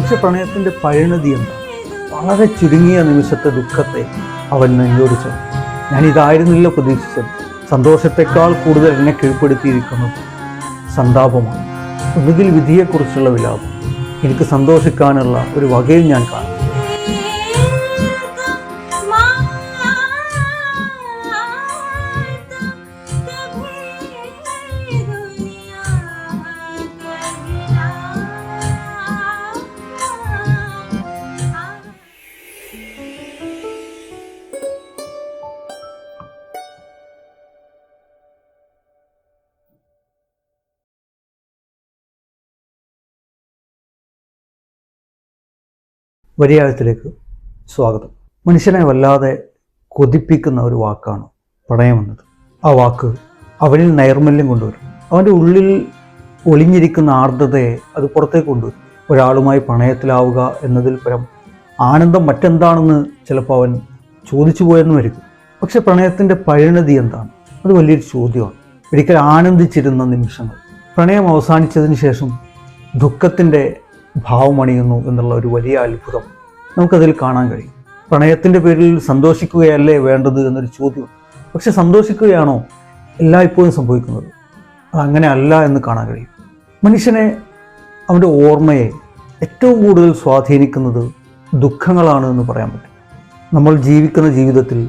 പക്ഷെ പ്രണയത്തിൻ്റെ പരിണതി എന്താണ്? വളരെ ചുരുങ്ങിയ നിമിഷത്തെ ദുഃഖത്തെ അവൻ നെഞ്ചോട് ചേർന്നു. ഞാനിതായിരുന്നില്ല പ്രതീക്ഷിച്ചത്. സന്തോഷത്തെക്കാൾ കൂടുതൽ എന്നെ കീഴ്പ്പെടുത്തിയിരിക്കുന്നത് സന്താപമാണ്. ഒന്നുകിൽ വിധിയെക്കുറിച്ചുള്ള വിലാപം. എനിക്ക് സന്തോഷിക്കാനുള്ള ഒരു വകയും ഞാൻ കാണും. വരിയാഴത്തിലേക്ക് സ്വാഗതം. മനുഷ്യനെ വല്ലാതെ കൊതിപ്പിക്കുന്ന ഒരു വാക്കാണ് പ്രണയമെന്നത്. ആ വാക്ക് അവനിൽ നൈർമല്യം കൊണ്ടുവരും. അവൻ്റെ ഉള്ളിൽ ഒളിഞ്ഞിരിക്കുന്ന ആർദ്രതയെ അത് പുറത്തേക്ക് കൊണ്ടുവരും. ഒരാളുമായി പ്രണയത്തിലാവുക എന്നതിൽ പരം ആനന്ദം മറ്റെന്താണെന്ന് ചിലപ്പോൾ അവൻ ചോദിച്ചു പോയെന്ന് വരും. പക്ഷെ പ്രണയത്തിൻ്റെ പരിണതി എന്താണ്? അത് വലിയൊരു ചോദ്യമാണ്. ഒരിക്കൽ ആനന്ദിച്ചിരുന്ന നിമിഷങ്ങൾ പ്രണയം അവസാനിച്ചതിന് ശേഷം ദുഃഖത്തിൻ്റെ ഭാവമണിയുന്നു എന്നുള്ള ഒരു വലിയ അത്ഭുതം നമുക്കതിൽ കാണാൻ കഴിയും. പ്രണയത്തിൻ്റെ പേരിൽ സന്തോഷിക്കുകയല്ലേ വേണ്ടത് എന്നൊരു ചോദ്യം. പക്ഷെ സന്തോഷിക്കുകയാണോ എല്ലായ്പ്പോഴും സംഭവിക്കുന്നത്? അതങ്ങനെ അല്ല എന്ന് കാണാൻ കഴിയും. മനുഷ്യനെ, അവൻ്റെ ഓർമ്മയെ ഏറ്റവും കൂടുതൽ സ്വാധീനിക്കുന്നത് ദുഃഖങ്ങളാണ് എന്ന് പറയാൻ പറ്റും. നമ്മൾ ജീവിക്കുന്ന ജീവിതത്തിൽ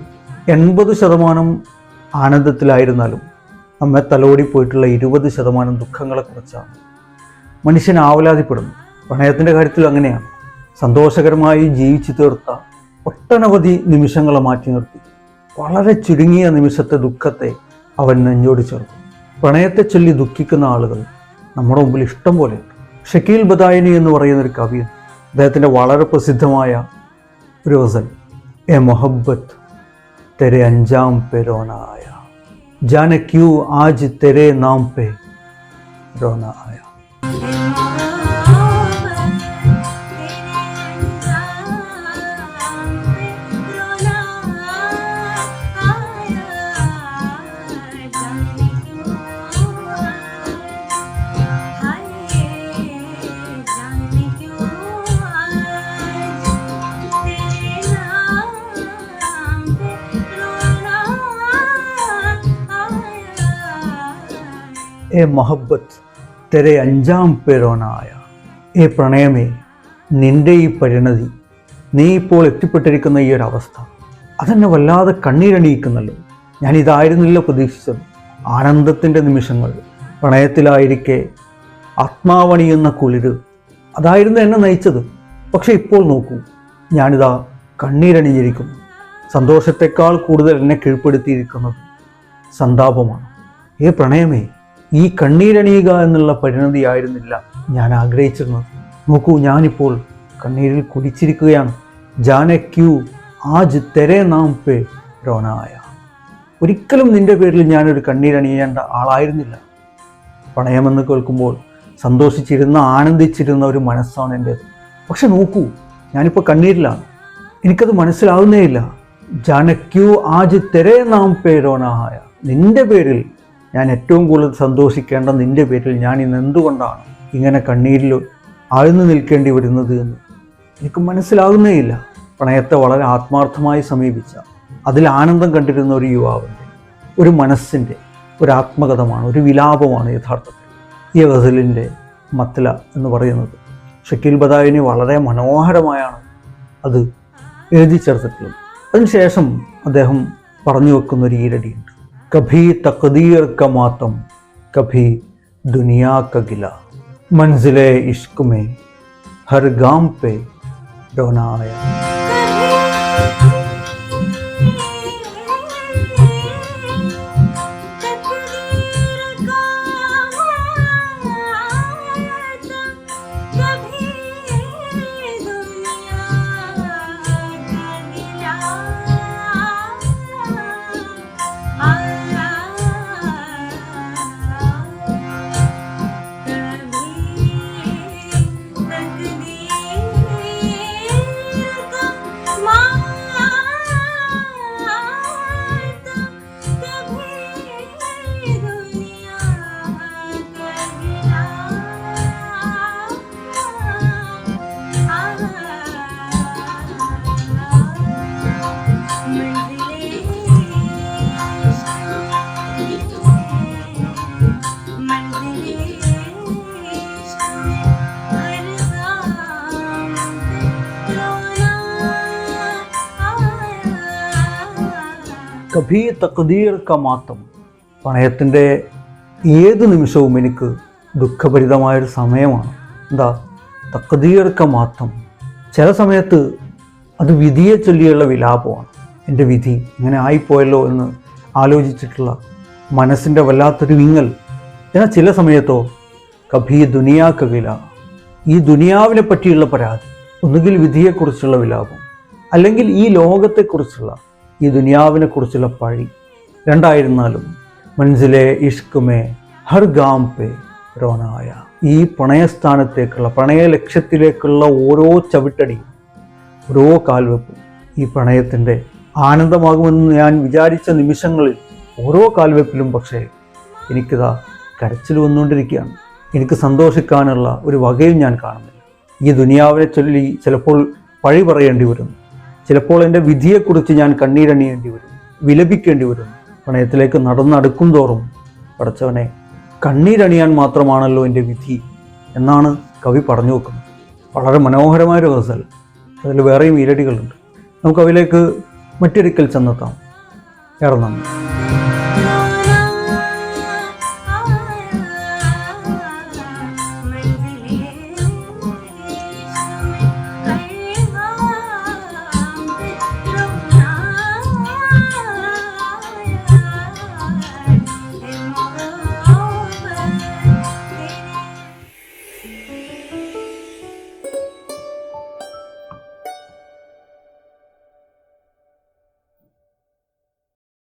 80% ആനന്ദത്തിലായിരുന്നാലും നമ്മെ തലോടിപ്പോയിട്ടുള്ള 20% ദുഃഖങ്ങളെക്കുറിച്ചാണ് മനുഷ്യൻ ആവലാതിപ്പെടുന്നത്. പ്രണയത്തിൻ്റെ കാര്യത്തിൽ അങ്ങനെയാണ്. സന്തോഷകരമായി ജീവിച്ചു തീർത്ത ഒട്ടനവധി നിമിഷങ്ങളെ മാറ്റി നിർത്തി വളരെ ചുരുങ്ങിയ നിമിഷത്തെ ദുഃഖത്തെ അവൻ നെഞ്ചോട് ചേർത്തു. പ്രണയത്തെ ചൊല്ലി ദുഃഖിക്കുന്ന ആളുകൾ നമ്മുടെ മുമ്പിൽ ഇഷ്ടം പോലെയുണ്ട്. ഷക്കീൽ ബദായിനി എന്ന് പറയുന്നൊരു കവിയുണ്ട്. അദ്ദേഹത്തിൻ്റെ വളരെ പ്രസിദ്ധമായ ഒരു ഗസൽ, എ മൊഹബ്ബത്ത് തെരെ അഞ്ചാം പേ रोना आया, जाने क्यों आज तेरे नाम पे रोना आया. ए मोहब्बत तेरे अंजाम पे रोना आया. ए പ്രണയമേ, നിൻ്റെ ഈ പരിണതി, നീ ഇപ്പോൾ എത്തിപ്പെട്ടിരിക്കുന്ന ഈ ഒരു അവസ്ഥ, അതെന്നെ വല്ലാതെ കണ്ണീരണിയിക്കുന്നല്ലോ. ഞാനിതായിരുന്നില്ല പ്രതീക്ഷിച്ചത്. ആനന്ദത്തിൻ്റെ നിമിഷങ്ങൾ, പ്രണയത്തിലായിരിക്കെ ആത്മാവണിയുന്ന കുളിര്, അതായിരുന്നു എന്നെ നയിച്ചത്. പക്ഷെ ഇപ്പോൾ നോക്കൂ, ഞാനിതാ കണ്ണീരണിഞ്ഞിരിക്കുന്നു. സന്തോഷത്തെക്കാൾ കൂടുതൽ എന്നെ കീഴ്പ്പെടുത്തിയിരിക്കുന്നത് സന്താപമാണ്. ഏ പ്രണയമേ, ഈ കണ്ണീരണിയുക എന്നുള്ള പരിണതിയായിരുന്നില്ല ഞാൻ ആഗ്രഹിച്ചിരുന്നത്. നോക്കൂ, ഞാനിപ്പോൾ കണ്ണീരിൽ കുടിച്ചിരിക്കുകയാണ്. ജാനെ ക്യൂ ആജ് തെരെ നാം പേ रोना आया. ഒരിക്കലും നിൻ്റെ പേരിൽ ഞാനൊരു കണ്ണീരണിയേണ്ട ആളായിരുന്നില്ല. പ്രണയമെന്ന് കേൾക്കുമ്പോൾ സന്തോഷിച്ചിരുന്ന, ആനന്ദിച്ചിരുന്ന ഒരു മനസ്സാണ് എൻ്റേത്. പക്ഷെ നോക്കൂ, ഞാനിപ്പോൾ കണ്ണീരിലാണ്. എനിക്കത് മനസ്സിലാവുന്നേയില്ല. ജാനെ ക്യൂ ആജ് തെരെ നാം പേ रोना आया. നിൻ്റെ പേരിൽ ഞാൻ ഏറ്റവും കൂടുതൽ സന്തോഷിക്കേണ്ട നിൻ്റെ പേരിൽ ഞാൻ ഇന്ന് എന്തുകൊണ്ടാണ് ഇങ്ങനെ കണ്ണീരിൽ ആഴ്ന്നു നിൽക്കേണ്ടി വരുന്നത് എന്ന് എനിക്ക് മനസ്സിലാകുന്നേയില്ല. പ്രണയത്തെ വളരെ ആത്മാർത്ഥമായി സമീപിച്ച, അതിൽ ആനന്ദം കണ്ടിരുന്ന ഒരു യുവാവിൻ്റെ, ഒരു മനസ്സിൻ്റെ ഒരു ആത്മകഥമാണ്, ഒരു വിലാപമാണ് യഥാർത്ഥത്തിൽ ഈ ഗസലിൻ്റെ മത്ല എന്ന് പറയുന്നത്. ഷക്കീൽ ബദായിനി വളരെ മനോഹരമായാണ് അത് എഴുതി ചേർത്തിട്ടുള്ളത്. അതിനുശേഷം അദ്ദേഹം പറഞ്ഞു വെക്കുന്നൊരു ഈരടിയുണ്ട്. कभी तकदीर का मातम, कभी दुनिया का गिला, मंजिले इश्क में हर गाम पे रोना आया. കഭി തഖ്ദീർ ക മാത്തം. പ്രണയത്തിൻ്റെ ഏത് നിമിഷവും എനിക്ക് ദുഃഖഭരിതമായൊരു സമയമാണ്. എന്താ? തഖ്ദീർ ക മാത്തം. ചില സമയത്ത് അത് വിധിയെ ചൊല്ലിയുള്ള വിലാപമാണ്. എൻ്റെ വിധി ഇങ്ങനെ ആയിപ്പോയല്ലോ എന്ന് ആലോചിച്ചിട്ടുള്ള മനസ്സിൻ്റെ വല്ലാത്തൊരു വിങ്ങൽ. എന്നാൽ ചില സമയത്തോ കഭി ദുനിയാ കവില, ഈ ദുനിയാവിനെ പറ്റിയുള്ള പരാതി. ഒന്നുകിൽ വിധിയെക്കുറിച്ചുള്ള വിലാപം, അല്ലെങ്കിൽ ഈ ലോകത്തെക്കുറിച്ചുള്ള, ഈ ദുനിയാവിനെ കുറിച്ചുള്ള പഴി. രണ്ടായിരുന്നാലും മൻസിലെ ഇഷ്കുമേ ഹർ ഗാം പേ റോനായ. ഈ പ്രണയസ്ഥാനത്തേക്കുള്ള, പ്രണയ ലക്ഷ്യത്തിലേക്കുള്ള ഓരോ ചവിട്ടടിയും, ഓരോ കാൽവെപ്പും ഈ പ്രണയത്തിൻ്റെ ആനന്ദമാകുമെന്ന് ഞാൻ വിചാരിച്ച നിമിഷങ്ങളിൽ ഓരോ കാൽവെപ്പിലും പക്ഷേ എനിക്കിതാ കരച്ചിൽ വന്നുകൊണ്ടിരിക്കുകയാണ്. എനിക്ക് സന്തോഷിക്കാനുള്ള ഒരു വകയും ഞാൻ കാണുന്നില്ല. ഈ ദുനിയാവിനെ ചൊല്ലി ചിലപ്പോൾ പഴി പറയേണ്ടി വരുന്നു, ചിലപ്പോൾ എൻ്റെ വിധിയെക്കുറിച്ച് ഞാൻ കണ്ണീരണിയേണ്ടി വരുന്നു, വിലപിക്കേണ്ടി വരുന്നു. പ്രണയത്തിലേക്ക് നടന്നടുക്കും തോറും പടച്ചവനെ, കണ്ണീരണിയാൻ മാത്രമാണല്ലോ എൻ്റെ വിധി എന്നാണ് കവി പറഞ്ഞു വെക്കുന്നത്. വളരെ മനോഹരമായൊരു ഗസൽ. അതിൽ വേറെയും ഈരടികളുണ്ട്. നമുക്ക് അവയിലേക്ക് മറ്റൊരിക്കൽ ചെന്നെത്താം. ഏറെ നന്ദി.